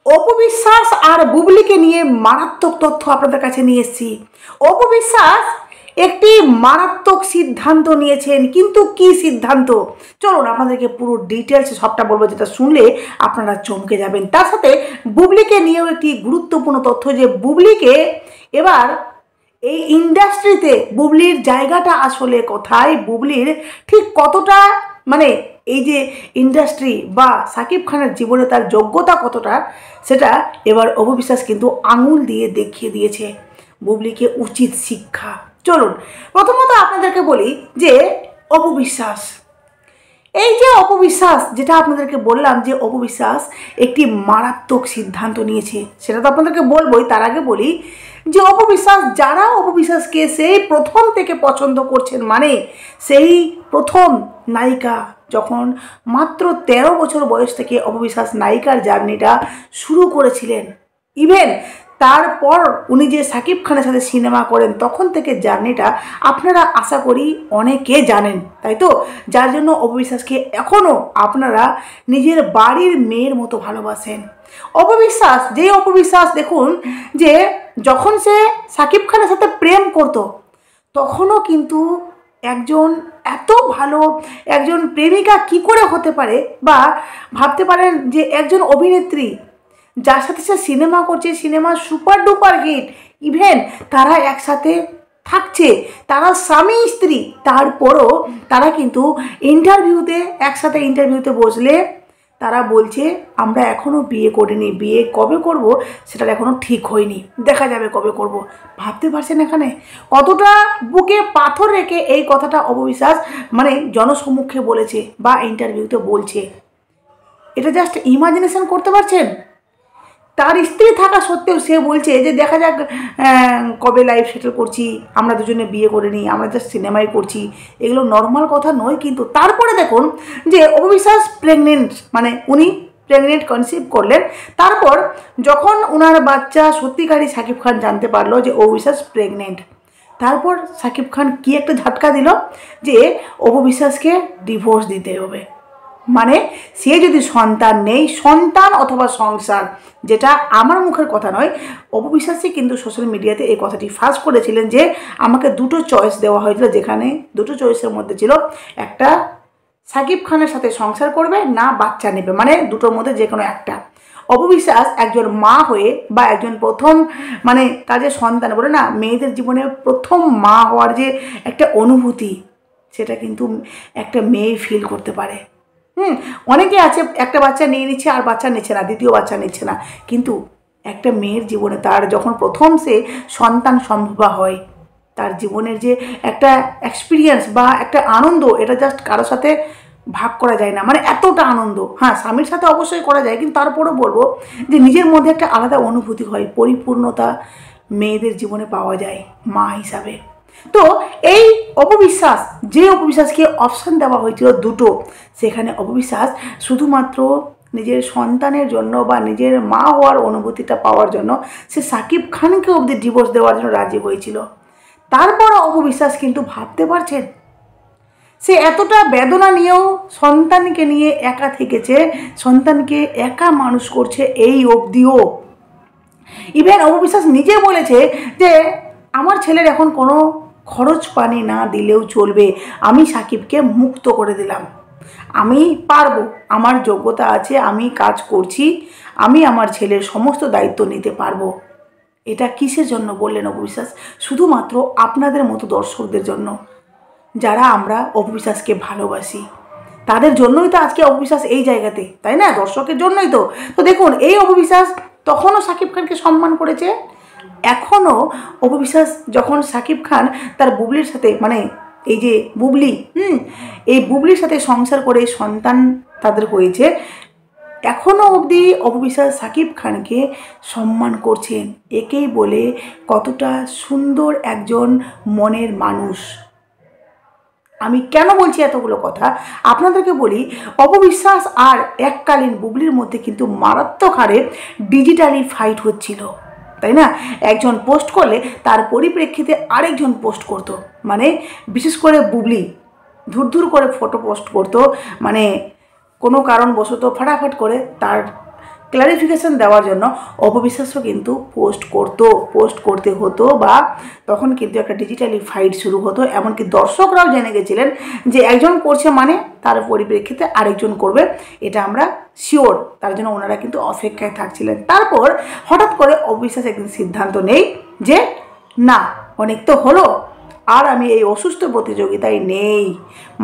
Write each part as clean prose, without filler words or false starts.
অপু বিশ্বাস আর বুবলিকে নিয়ে মারাত্মক তথ্য আপনাদের কাছে নিয়ে এসেছি। অপু বিশ্বাস একটি মারাত্মক সিদ্ধান্ত নিয়েছেন, কিন্তু কি সিদ্ধান্ত চলুন আপনাদেরকে পুরো ডিটেলস সবটা বলবো, যেটা শুনলে আপনারা চমকে যাবেন। তার সাথে বুবলিকে নিয়েও একটি গুরুত্বপূর্ণ তথ্য, যে বুবলিকে এবার এই ইন্ডাস্ট্রিতে বুবলির জায়গাটা আসলে কোথায়, বুবলির ঠিক কতটা মানে এই যে ইন্ডাস্ট্রি বা সাকিব খানের জীবনে তার যোগ্যতা কতটা, সেটা এবার অপু বিশ্বাস কিন্তু আঙুল দিয়ে দেখিয়ে দিয়েছে বুবলিকে উচিত শিক্ষা। চলুন প্রথমত আপনাদেরকে বলি যে অপু বিশ্বাস, এই যে অপু বিশ্বাস, যেটা আপনাদেরকে বললাম যে অপু বিশ্বাস একটি মারাত্মক সিদ্ধান্ত নিয়েছে, সেটা তো আপনাদেরকে বলবোই। তার আগে বলি যে অপু বিশ্বাস, যারা অপু বিশ্বাসকে সেই প্রথম থেকে পছন্দ করছেন, মানে সেই প্রথম নায়িকা যখন মাত্র 13 বছর বয়স থেকে অপু বিশ্বাস নায়িকার জার্নিটা শুরু করেছিলেন, ইভেন তারপর উনি যে সাকিব খানের সাথে সিনেমা করেন, তখন থেকে জার্নিটা আপনারা আশা করি অনেকে জানেন, তাই তো? যার জন্য অপু বিশ্বাসকে এখনও আপনারা নিজের বাড়ির মেয়ের মতো ভালোবাসেন। অপু বিশ্বাস, যেই অপু বিশ্বাস দেখুন যে যখন সে সাকিব খানের সাথে প্রেম করতো, তখনও কিন্তু একজন এত ভালো একজন প্রেমিকা কি করে হতে পারে, বা ভাবতে পারেন যে একজন অভিনেত্রী যার সাথে সে সিনেমা করছে, cinema super duper hit, even তারা একসাথে থাকছে, তারা স্বামী স্ত্রী, তারপরও তারা কিন্তু একসাথে ইন্টারভিউতে বসলে তারা বলছে আমরা এখনও বিয়ে করিনি, বিয়ে কবে করব সেটা এখনও ঠিক হয়নি, দেখা যাবে কবে করব। ভাবতে পারছেন এখানে কতটা বুকে পাথর রেখে এই কথাটা অপু বিশ্বাস মানে জনসম্মুখে বলেছে বা ইন্টারভিউতে বলছে। এটা জাস্ট ইমাজিনেশন করতে পারছেন? তার স্ত্রী থাকা সত্ত্বেও সে বলছে যে দেখা যাক কবে লাইফ সেটেল করছি, আমরা দুজনে বিয়ে করে নিই, আমরা জাস্ট সিনেমাই করছি। এগুলো নর্মাল কথা নয় কিন্তু। তারপরে দেখুন যে অপু বিশ্বাস প্রেগনেন্ট, মানে উনি প্রেগনেন্ট কনসিভ করলেন। তারপর যখন ওনার বাচ্চা সত্যিকারই সাকিব খান জানতে পারলো যে অপু বিশ্বাস প্রেগনেন্ট, তারপর সাকিব খান কি একটা ঝটকা দিল যে অপু বিশ্বাসকে ডিভোর্স দিতে হবে। মানে সে যদি সন্তান নেই, সন্তান অথবা সংসার, যেটা আমার মুখের কথা নয়, অপু বিশ্বাসই কিন্তু সোশ্যাল মিডিয়াতে এই কথাটি ফাঁস করেছিলেন যে আমাকে দুটো চয়েস দেওয়া হয়েছিল, যেখানে দুটো চয়েসের মধ্যে ছিল একটা সাকিব খানের সাথে সংসার করবে, না বাচ্চা নেবে, মানে দুটোর মধ্যে যে কোনো একটা। অপু বিশ্বাস একজন মা হয়ে বা একজন প্রথম মানে তার যে সন্তান বলে না, মেয়েদের জীবনে প্রথম মা হওয়ার যে একটা অনুভূতি, সেটা কিন্তু একটা মেয়ে ফিল করতে পারে। অনেকে আছে একটা বাচ্চা নিয়ে নিচ্ছে আর বাচ্চা নিচ্ছে না, দ্বিতীয় বাচ্চা নিচ্ছে না, কিন্তু একটা মেয়ের জীবনে তার যখন প্রথম সে সন্তান সম্ভবা হয়, তার জীবনের যে একটা এক্সপিরিয়েন্স বা একটা আনন্দ, এটা জাস্ট কারোর সাথে ভাগ করা যায় না, মানে এতটা আনন্দ। হ্যাঁ, স্বামীর সাথে অবশ্যই করা যায়, কিন্তু তারপরেও বলবো যে নিজের মধ্যে একটা আলাদা অনুভূতি হয়, পরিপূর্ণতা মেয়েদের জীবনে পাওয়া যায় মা হিসাবে। তো এই অপু বিশ্বাস, যে অপু বিশ্বাসকে অপশান দেওয়া হয়েছিল দুটো, সেখানে অপু বিশ্বাস শুধুমাত্র নিজের সন্তানের জন্য বা নিজের মা হওয়ার অনুভূতিটা পাওয়ার জন্য সে সাকিব খানকে অবধি ডিভোর্স দেওয়ার জন্য রাজি হয়েছিল। তারপরও অপু বিশ্বাস কিন্তু ভাবতে পারছেন, সে এতটা বেদনা নিয়েও সন্তানকে নিয়ে একা থেকেছে, সন্তানকে একা মানুষ করছে এই অবধিও। ইভেন অপু বিশ্বাস নিজে বলেছে যে আমার ছেলের এখন কোনো খরচ পানি না দিলেও চলবে, আমি সাকিবকে মুক্ত করে দিলাম, আমি পারবো, আমার যোগ্যতা আছে, আমি কাজ করছি, আমি আমার ছেলের সমস্ত দায়িত্ব নিতে পারবো। এটা কিসের জন্য বললেন অপু বিশ্বাস? শুধুমাত্র আপনাদের মতো দর্শকদের জন্য, যারা আমরা অপু বিশ্বাসকে ভালোবাসি, তাদের জন্যই তো আজকে অপু বিশ্বাস এই জায়গাতে, তাই না? দর্শকের জন্যই তো। তো দেখুন, এই অপু বিশ্বাস তখনও সাকিব খানকে সম্মান করেছে, এখনও অপু বিশ্বাস যখন সাকিব খান তার বুবলির সাথে মানে এই যে বুবলি এই বুবলির সাথে সংসার করে সন্তান তাদের হয়েছে, এখনও অবধি অপু বিশ্বাস সাকিব খানকে সম্মান করছেন। একেই বলে কতটা সুন্দর একজন মনের মানুষ। আমি কেন বলছি এতগুলো কথা আপনাদেরকে বলি, অপু বিশ্বাস আর এককালীন বুবলির মধ্যে কিন্তু মারাত্মক হারে ডিজিটালি ফাইট হচ্ছিল, তাই না? একজন পোস্ট করলে তার পরিপ্রেক্ষিতে আরেকজন পোস্ট করতো, মানে বিশেষ করে বুবলি ধুর করে ফটো পোস্ট করতো, মানে কোনো কারণবশত ফাটাফাট করে ক্লারিফিকেশন দেওয়ার জন্য অপবিশ্বাসও কিন্তু পোস্ট করতে হতো, বা তখন কিন্তু একটা ডিজিটালি ফাইট শুরু হতো। এমনকি দর্শকরাও জেনে গেছিলেন যে একজন করছে মানে তার পরিপ্রেক্ষিতে আরেকজন করবে, এটা আমরা শিওর। তার জন্য ওনারা কিন্তু অপেক্ষায় থাকছিলেন। তারপর হঠাৎ করে অপবিশ্বাস একদিন সিদ্ধান্ত নেই যে না, অনেক তো হলো, আর আমি এই অসুস্থ প্রতিযোগিতায় নেই,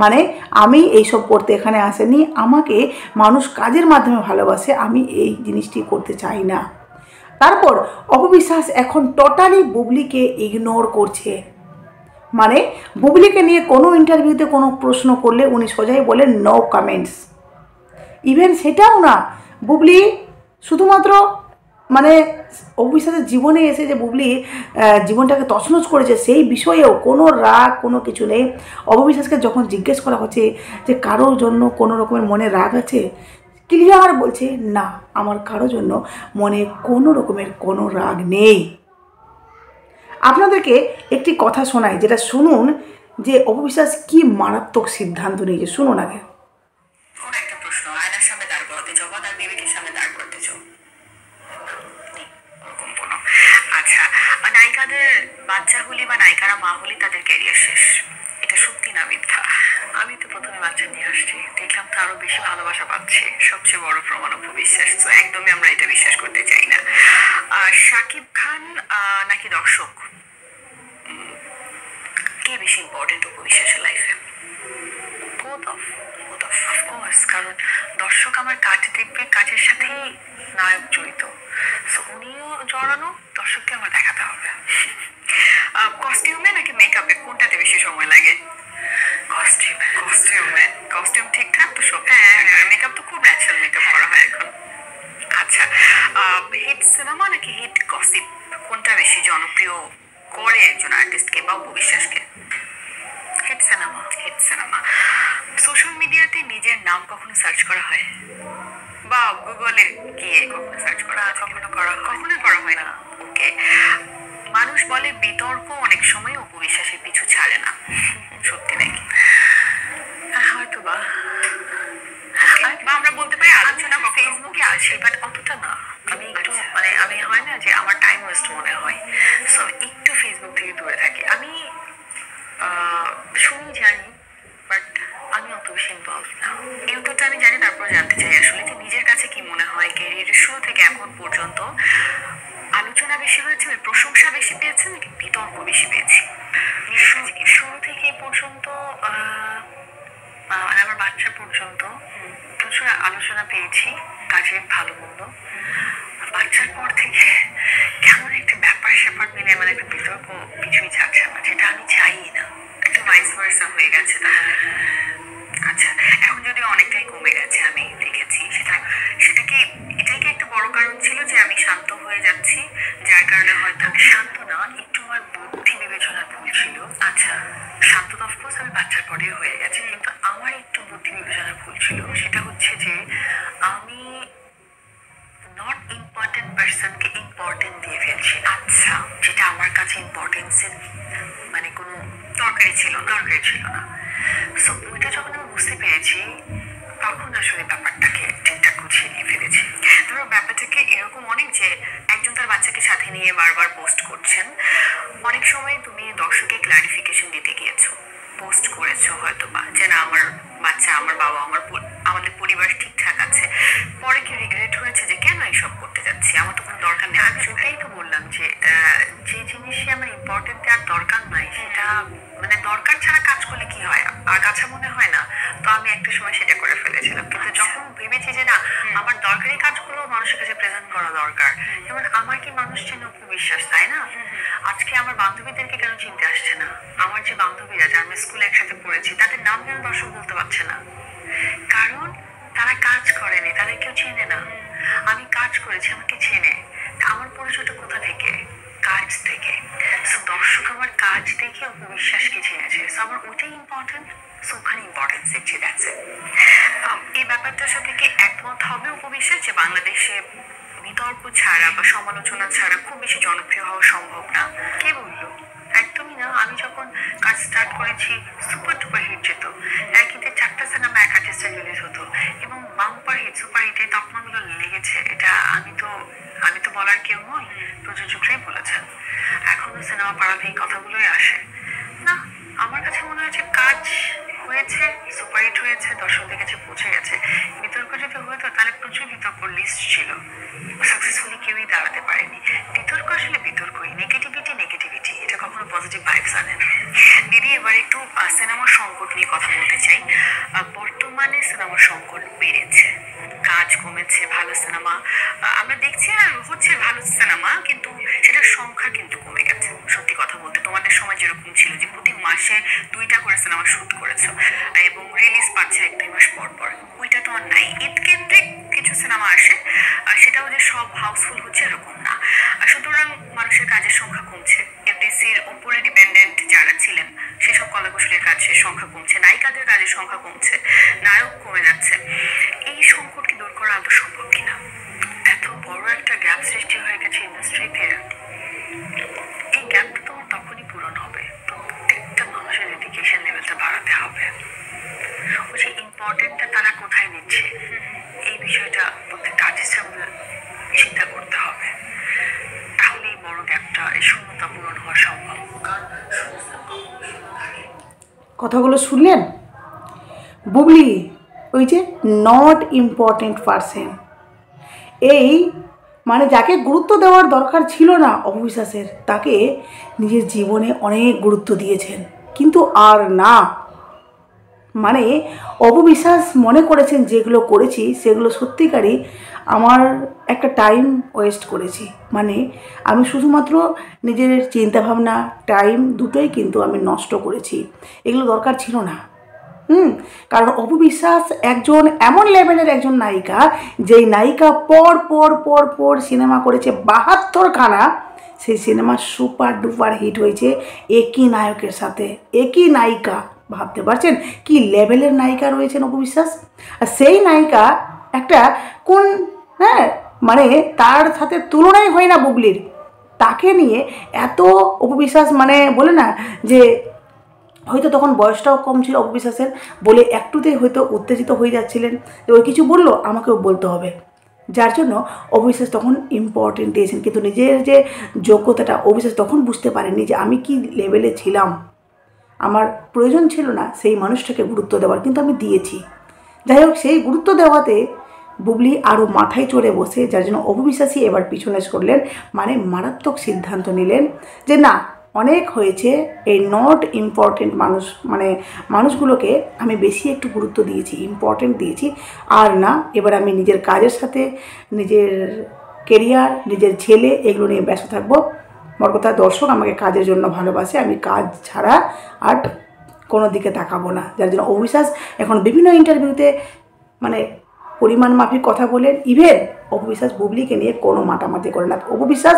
মানে আমি এইসব করতে এখানে আসেনি, আমাকে মানুষ কাজের মাধ্যমে ভালোবাসে, আমি এই জিনিসটি করতে চাই না। তারপর অপবিশ্বাস এখন টোটালি বুবলিকে ইগনোর করছে, মানে বুবলিকে নিয়ে কোনো ইন্টারভিউতে কোনো প্রশ্ন করলে উনি সোজাই বলেন নো কমেন্টস। ইভেন সেটাও না, বুবলি শুধুমাত্র মানে অপবিশ্বাসের জীবনে এসে যে বুবলি জীবনটাকে তছনছ করেছে সেই বিষয়েও কোনো রাগ কোনো কিছু নেই। অপবিশ্বাসকে যখন জিজ্ঞেস করা হচ্ছে যে কারোর জন্য কোনো রকমের মনে রাগ আছে, ক্লিয়ার বলছে না, আমার কারো জন্য মনে কোনো রকমের কোনো রাগ নেই। আপনাদেরকে একটি কথা শোনাই, যেটা শুনুন যে অপবিশ্বাস কি মারাত্মক সিদ্ধান্ত নিয়েছে, শুনুন আগে। একটা প্রশ্ন, আয়নার সামনে দাঁড় করাতে চাও বা তার বিবেকের সামনে দাঁড় করতে চাও? ওরকম কোনো আচ্ছা, নায়িকাদের বাচ্চা হলে বা নায়িকারা মা হলে তাদের ক্যারিয়ার শেষ, এটা সত্যি না মিথ্যা? আমি তো প্রথমে বাচ্চা নিয়ে আসছি, দেখলাম তো আরো বেশি ভালোবাসা পাচ্ছে, সবচেয়ে বড় প্রমাণ অপবিশ্বাস। তো একদমই আমরা এটা বিশ্বাস করতে চাই না। শাকিব খান নাকি দর্শক, কে বেশি ইম্পর্টেন্ট অপবিশ্বাসের লাইফে? both of course, কারণ দর্শক আমার কাজ দেখবে, কাজের সাথেই নায়ক জড়িত, সো উনিও জড়ানো, দর্শককে আমার দেখাতে হবে। কস্টিউমে নাকি মেকআপে, কোনটাতে বেশি সময় লাগে? কস্টিউম ঠিকঠাক তো সব? হ্যাঁ, মেকআপ তো খুব ন্যাচারাল মেকআপ করা হয় এখন। আচ্ছা, হিট সিনেমা নাকি হিট গসিপ, কোনটা বেশি জনপ্রিয় করে একজন আর্টিস্টকে বা অপবিশ্বাসকে? Hit cinema. সোশ্যাল মিডিয়াতে নিজের নাম কখনো সার্চ করা হয় বা গুগলে গিয়ে কখনো সার্চ করা? কখনো করা হয় না। ওকে, মানুষ বলে বিতর্ক অনেক সময় অপবিশ্বাসের পিছু ছাড়ে না, সত্যি নাকি? হয়তো বা আমরা বলতে পারি আলোচনা ফেসবুকে আছে, বাট অতটা না। আমি একটু মানে আমি হয় না যে আমার টাইম ওয়েস্ট মনে হয়, সো একটু ফেসবুক থেকে দূরে থাকি। আমি শুনি জানি, বাট আমি অত বেশি ইনভলভ না। এই উত্তরটা আমি জানি, তারপর জানতে চাই আসলে যে নিজের কাছে কি মনে হয় ক্যারিয়ারের শুরু থেকে এখন পর্যন্ত আলোচনা বেশি হয়েছে, প্রশংসা বেশি পেয়েছে নাকি বিতর্ক বেশি পেয়েছি? শুরু থেকে পর্যন্ত আমার বাচ্চা পর্যন্ত প্রচুর আলোচনা পেয়েছি, কাজের ভালো মন্দ। বাচ্চার পর থেকে কেমন একটা ব্যাপার স্যাপার মিলে মানে একটা বিতর্ক কিছুই যাচ্ছে না, যেটা আমি চাই না, একটা ভাইস ভার্সা হয়ে গেছে তাহলে। আচ্ছা, এখন যদি অনেকটাই কমে গেছে আমি দেখেছি, সেটা কি এটাই কি একটা বড় কারণ ছিল যে আমি শান্ত হয়ে যাচ্ছি, যার কারণে হয়তো? শান্ত না, একটু আমার বুদ্ধি বিবেচনার ভুল ছিল। আচ্ছা, শান্ত তো অফকোর্স আমি বাচ্চার পরেও হয়ে গেছে, কিন্তু আমার একটু বুদ্ধি বিবেচনার ভুল ছিল, সেটা হচ্ছে যে আমি নট ইম্পর্টেন্ট পার্সনকে ইম্পর্টেন্ট দিয়ে ফেলছি। আচ্ছা, যেটা আমার কাছে ইম্পর্টেন্সের মানে কোনো দরকারই ছিল না। সো ওইটা যখন আমি বুঝতে পেরেছি, তখন আসলে ব্যাপারটাকে ঠিকঠাক গুছিয়ে নিয়ে ফেলেছি। ধরো ব্যাপারটাকে এরকম অনেক যে একজন তার বাচ্চাকে সাথে নিয়ে বারবার পোস্ট করছেন, অনেক সময় তুমি দর্শকে ক্লারিফিকেশন দিতে গিয়েছো, পোস্ট করেছো হয়তো বা যে না আমার বাচ্চা, আমার বাবা, আমাদের পরিবার ঠিকঠাক আছে, পরে কি রিগ্রেট হয়েছে যে কেন এইসব করতে যাচ্ছি, আমার তো কোনো দরকার নেই? আমি ওটাই তো বললাম যে যে জিনিসই আমার ইম্পর্টেন্ট আর দরকার নাই, সেটা মানে দরকার ছাড়া কাজ করলে কি হয়, আগাছা মনে হয় না? তো আমি একটা সময় সেটা করে ফেলেছিলাম, কিন্তু যখন ভেবেছি যে না আমার দরকারি কাজগুলো মানুষের কাছে প্রেজেন্ট করা দরকার, যেমন আমার কি মানুষ চেনে অপবিশ্বাস, তাই না? আজকে আমার বান্ধবীদেরকে কেন চিনতে আসছে না? আমার যে বান্ধবীরা যারা আমি স্কুলে একসাথে পড়েছি, তাদের নাম কেন দর্শক বলতে পারছে না? কারণ তারা কাজ করেনি, তাদের কেউ চেনে না। আমি কাজ করেছি, আমাকে চেনে। আমার পরিচয়টা কোথা থেকে? কাজ থেকে। সো দর্শক আমার কাজ দেখে অপবিশ্বাসকে চিনেছে, সো আমার ওটাই ইম্পর্টেন্ট, সো ওখানে ইম্পর্টেন্স দেখছি, দ্যাটস ইট। এই ব্যাপারটার সাথে কি একমত হবে অপবিশ্বাস যে বাংলাদেশে বিতর্ক ছাড়া বা সমালোচনা ছাড়া খুব বেশি জনপ্রিয় হওয়া সম্ভব না? কে বললো? একদমই না। আমি যখন কাজ স্টার্ট করেছি সুপার টুপার হিট যেত, একইতে 4টা সিনেমা এক আর্টিস্টের রিলিজ হতো, এবং বাম্পার হিট, সুপার হিটে তকমাগুলো লেগেছে, এটা আমি তো বলার কেউ নই, প্রযোজকরাই বলেছেন। এখনো সিনেমা পাড়াতে এই কথাগুলোই আসে না। আমার কাছে মনে হয়েছে কাজ হয়েছে, সুপারহিট হয়েছে, দর্শকদের কাছে পৌঁছে গেছে। বিতর্ক যদি হতো তাহলে প্রচুর বিতর্ক লিস্ট ছিল, সাকসেসফুলি কেউই দাঁড়াতে পারেনি। বিতর্ক আসলে বিতর্কই, নেগেটিভিটি এটা কখনো পজিটিভ ভাইবস আনে না। দিদি, এবার একটু সিনেমার সংকট নিয়ে কথা বলতে চাই। বর্তমানে সিনেমার সংকট বেড়েছে, কাজ কমেছে, ভালো সিনেমা আমরা দেখছি আর হচ্ছে ভালো সিনেমা, কিন্তু সেটার সংখ্যা কিন্তু কমে গেছে। সত্যি কথা বলতে তোমাদের সময় যেরকম ছিল যে প্রতি মাসে 2টা করে সিনেমা শুট করেছো এবং রিলিজ পাচ্ছে 1-2 মাস পর পর, ওইটা তো আর নাই। ঈদ কেন্দ্রিক কিছু সিনেমা আসে, সেটাও যে সব হাউসফুল হচ্ছে এরকম না। সুতরাং মানুষের কাজের সংখ্যা কমছে, এফডিসির উপরে ডিপেন্ডেন্ট যারা ছিলেন সেসব কলাকুশলীর কাজের সংখ্যা কমছে, নায়িকাদের কাজের সংখ্যা কমছে, নায়ক কমে যাচ্ছে। এই সংকট কি দূর করা আদৌ সম্ভব কিনা? এত বড় একটা গ্যাপ সৃষ্টি হয়ে গেছে ইন্ডাস্ট্রিতে, এই গ্যাপটা তো তখনই পূরণ হবে, প্রত্যেকটা মানুষের ডেডিকেশন লেভেলটা বাড়াতে হবে। ওই যে ইম্পর্টেন্টটা তারা কোথায় দিচ্ছে, এই বিষয়টা প্রত্যেকটা আর্টিস্টের মধ্যে চিন্তা করতে হবে, তাহলে এই বড় গ্যাপটা, এই শূন্যতা পূরণ হওয়া সম্ভব। কথাগুলো শুনলেন? বুবলি ওই যে নট ইম্পর্টেন্ট পারসন, এই মানে যাকে গুরুত্ব দেওয়ার দরকার ছিল না অপবিশ্বাসের, তাকে নিজের জীবনে অনেক গুরুত্ব দিয়েছেন, কিন্তু আর না। মানে অপবিশ্বাস মনে করেছেন যেগুলো করেছি সেগুলো সত্যিকারই আমার একটা টাইম ওয়েস্ট করেছি, মানে আমি শুধুমাত্র নিজের চিন্তাভাবনা, টাইম দুটোই কিন্তু আমি নষ্ট করেছি, এগুলো দরকার ছিল না। কারণ অপবিশ্বাস একজন এমন লেভেলের একজন নায়িকা, যেই নায়িকা পর পর পর পর সিনেমা করেছে 72খানা, সেই সিনেমা সুপার ডুপার হিট হয়েছে একই নায়কের সাথে, একই নায়িকা। ভাবতে পারছেন কি লেভেলের নায়িকা রয়েছেন অপবিশ্বাস? আর সেই নায়িকা একটা কোন, মানে তার সাথে তুলনাই হয় না বুবলির, তাকে নিয়ে এত অপবিশ্বাস, মানে বলে না যে হয়তো তখন বয়সটাও কম ছিল অপবিশ্বাসের, বলে একটুতেই হয়তো উত্তেজিত হয়ে যাচ্ছিলেন, যে ওই কিছু বললো আমাকেও বলতে হবে, যার জন্য অবিশ্বাস তখন ইম্পর্টেন্ট দিয়েছেন। কিন্তু নিজের যে যোগ্যতাটা অবিশ্বাস তখন বুঝতে পারেননি যে আমি কি লেভেলে ছিলাম, আমার প্রয়োজন ছিল না সেই মানুষটাকে গুরুত্ব দেওয়ার, কিন্তু আমি দিয়েছি। যাই হোক, সেই গুরুত্ব দেওয়াতে বুবলি আরও মাথায় চড়ে বসে, যার জন্য অপবিশ্বাসী এবার পিছনে সরলেন, মানে মারাত্মক সিদ্ধান্ত নিলেন যে না, অনেক হয়েছে, এই নট ইম্পর্টেন্ট মানুষ, মানে মানুষগুলোকে আমি বেশি একটু গুরুত্ব দিয়েছি, ইম্পর্টেন্ট দিয়েছি, আর না, এবার আমি নিজের কাজের সাথে নিজের কেরিয়ার, নিজের ছেলে, এগুলো নিয়ে ব্যস্ত থাকবো। মোট কথা, দর্শক আমাকে কাজের জন্য ভালোবাসে, আমি কাজ ছাড়া আর কোনো দিকে তাকাবো না। যার জন্য অবিশ্বাস এখন বিভিন্ন ইন্টারভিউতে মানে পরিমাণ মাফিক কথা বলেন, ইভেন অপবিশ্বাস বুবলিকে নিয়ে কোনো মাতামাতি করে না। অপবিশ্বাস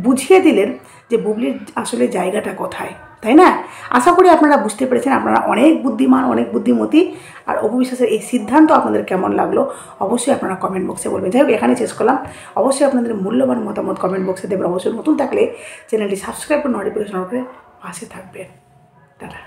বুঝিয়ে দিলেন যে বুবলির আসলে জায়গাটা কোথায়, তাই না? আশা করি আপনারা বুঝতে পেরেছেন, আপনারা অনেক বুদ্ধিমান, অনেক বুদ্ধিমতী। আর অপবিশ্বাসের এই সিদ্ধান্ত আপনাদের কেমন লাগলো অবশ্যই আপনারা কমেন্ট বক্সে বলবেন। যাই হোক, এখানে শেষ করলাম। অবশ্যই আপনাদের মূল্যবান মতামত কমেন্ট বক্সে দেবেন। অবশ্যই নতুন থাকলে চ্যানেলটি সাবস্ক্রাইব করে নোটিফিকেশন করে পাশে থাকবেন। টাটা।